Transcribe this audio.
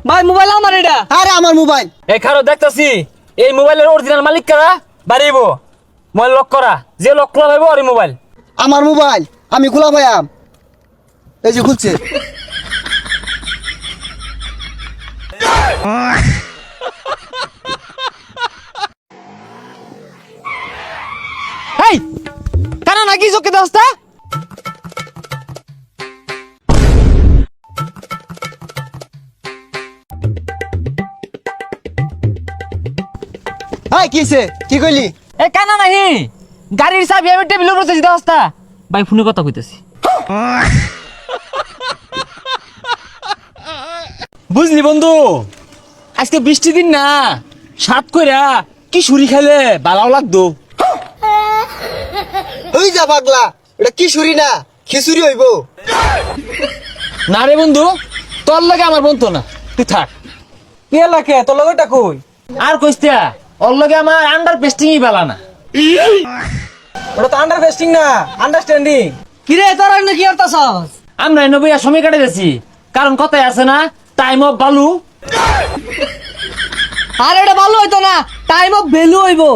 ভাই মোবাইল আমার এটা। আরে আমার মোবাইল। এই খারো দেখতাছি এই মোবাইলের অরিজিনাল মালিক কারা বাড়িব মোবাইল লক করা যে লক খোলা পাইব আর মোবাইল আমার মোবাইল আমি খোলা পাইয়াম। এই যে খুলছে। এই কানা নাকি চোখে দস্তা? হাই কিছে কি কইলি? এ কানা নাহি গাড়ির চাবি আমি টেবিলের উপর দিতে অবস্থা ভাই ফোনে কথা কইতাছি বুঝলি বন্ধু আজকে বৃষ্টি দিন না সাত কইরা কি সুরি খাইলে ভালো লাগতো ওই যা পাগলা, এটা কি সুরি না খিচুড়ি হইব। না রে বন্ধু তোর লাগে আমার বন্ধু না তুই থাক কি লাগে তোর লগটা কই? আর কইস্তা ওর লগে আমার আন্ডার পেস্টিংই বালা না ওটা তো আন্ডারস্ট্যান্ডিং না, আন্ডারস্ট্যান্ডিং। কি রে তোর আর কি করতাছস? আমরা এনে বইয়া সময় কাটে যাচ্ছি কারণ কথায় আছে না টাইম অফ বালু আর এটা ভালো হইতো না, টাইম অফ ভ্যালু হইবো।